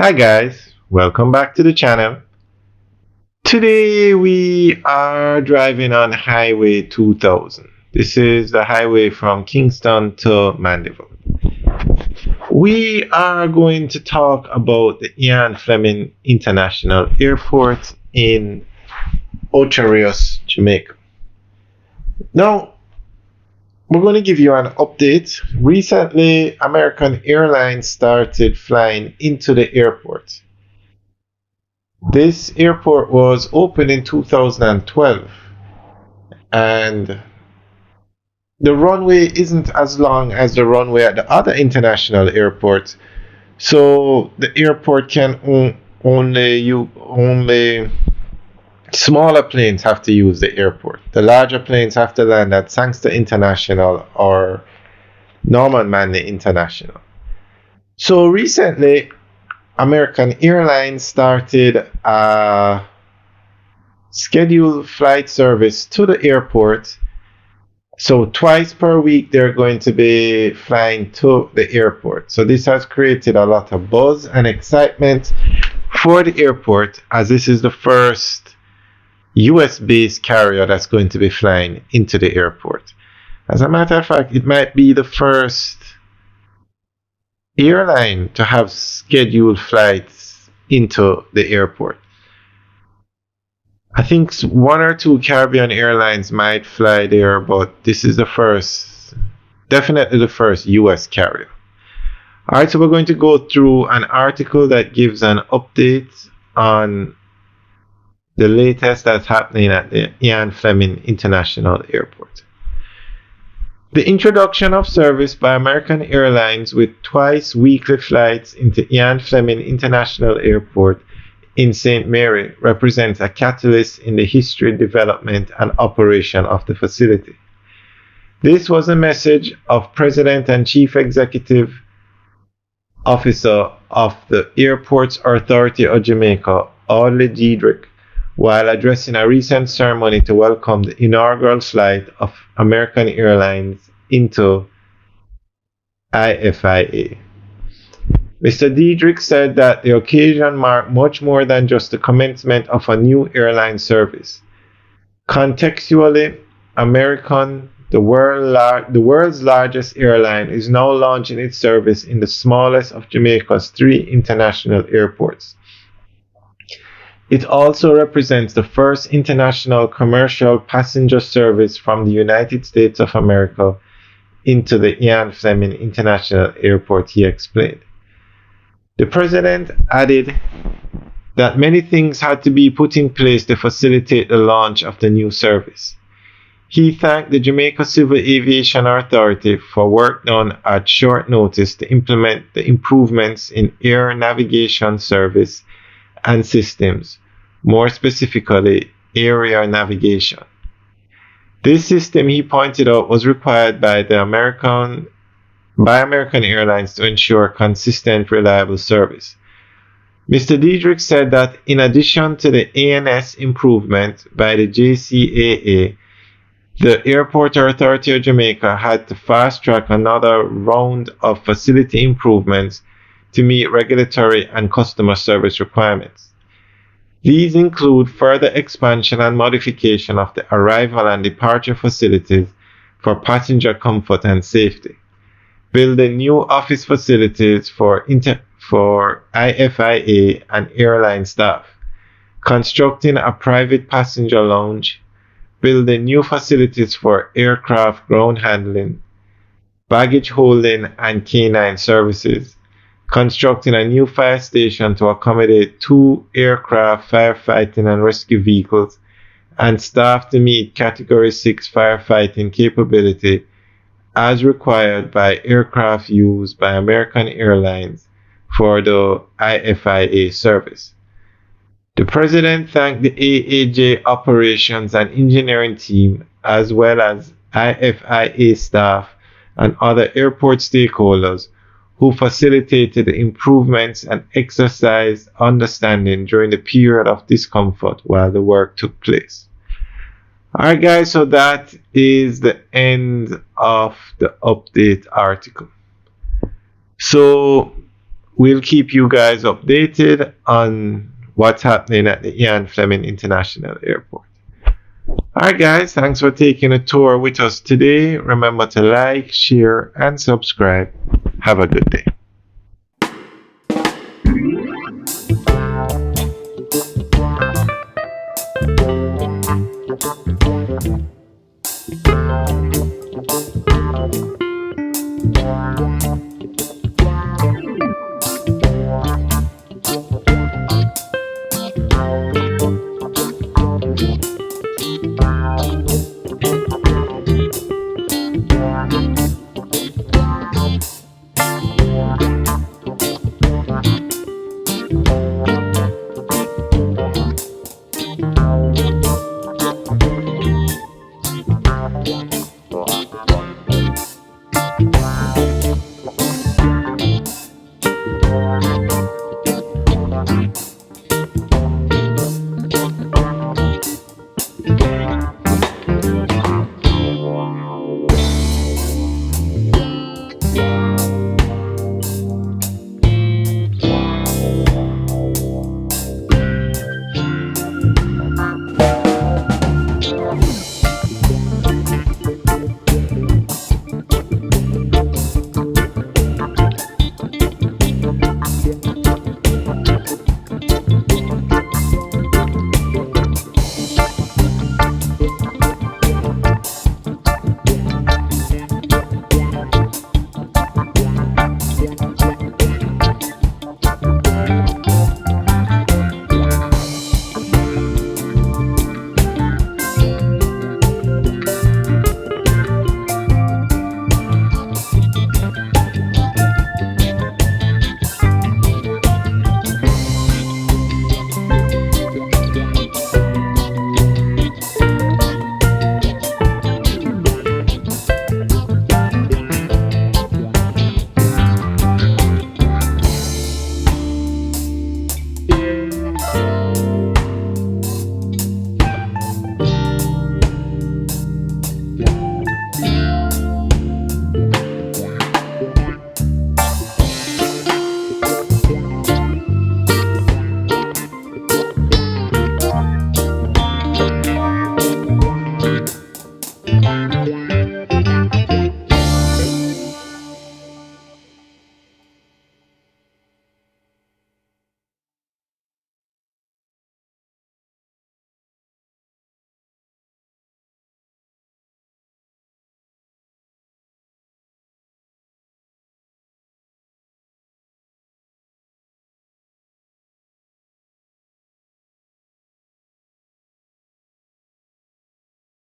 Hi guys, welcome back to the channel. Today we are driving on Highway 2000. This is the highway from Kingston to Mandeville. We are going to talk about the Ian Fleming International Airport in Ocho Rios, Jamaica. Now, we're going to give you an update. Recently, American Airlines started flying into the airport. This airport was opened in 2012, and the runway isn't as long as the runway at the other international airports. So the airport can only smaller planes have to use the airport. The larger planes have to land at Sangster International or Norman Manley International. So recently, American Airlines started a scheduled flight service to the airport. So twice per week, they're going to be flying to the airport. So this has created a lot of buzz and excitement for the airport, as this is the first US-based carrier that's going to be flying into the airport. As a matter of fact, it might be the first airline to have scheduled flights into the airport. I think one or two Caribbean airlines might fly there, but this is the first, definitely the first US carrier. All right, so we're going to go through an article that gives an update on the latest that's happening at the Ian Fleming International Airport. The introduction of service by American Airlines with twice weekly flights into Ian Fleming International Airport in St. Mary represents a catalyst in the history, development, and operation of the facility. This was a message of President and Chief Executive Officer of the Airports Authority of Jamaica, Audley Diedrich, while addressing a recent ceremony to welcome the inaugural flight of American Airlines into IFIA. Mr. Diedrich said that the occasion marked much more than just the commencement of a new airline service. Contextually, American, the world's largest airline, is now launching its service in the smallest of Jamaica's three international airports. It also represents the first international commercial passenger service from the United States of America into the Ian Fleming International Airport, he explained. The president added that many things had to be put in place to facilitate the launch of the new service. He thanked the Jamaica Civil Aviation Authority for work done at short notice to implement the improvements in air navigation service and systems, more specifically area navigation. This system, he pointed out, was required by American Airlines to ensure consistent, reliable service. Mr. Diedrich said that in addition to the ANS improvement by the JCAA, the Airport Authority of Jamaica had to fast-track another round of facility improvements to meet regulatory and customer service requirements. These include further expansion and modification of the arrival and departure facilities for passenger comfort and safety, building new office facilities for IFIA and airline staff, constructing a private passenger lounge, building new facilities for aircraft ground handling, baggage holding, and canine services, constructing a new fire station to accommodate 2 aircraft firefighting and rescue vehicles, and staff to meet Category 6 firefighting capability as required by aircraft used by American Airlines for the IFIA service. The president thanked the AAJ operations and engineering team, as well as IFIA staff and other airport stakeholders who facilitated the improvements and exercised understanding during the period of discomfort while the work took place. Alright guys, so that is the end of the update article. So we'll keep you guys updated on what's happening at the Ian Fleming International Airport. Alright guys, thanks for taking a tour with us today. Remember to like, share, and subscribe. Have a good day.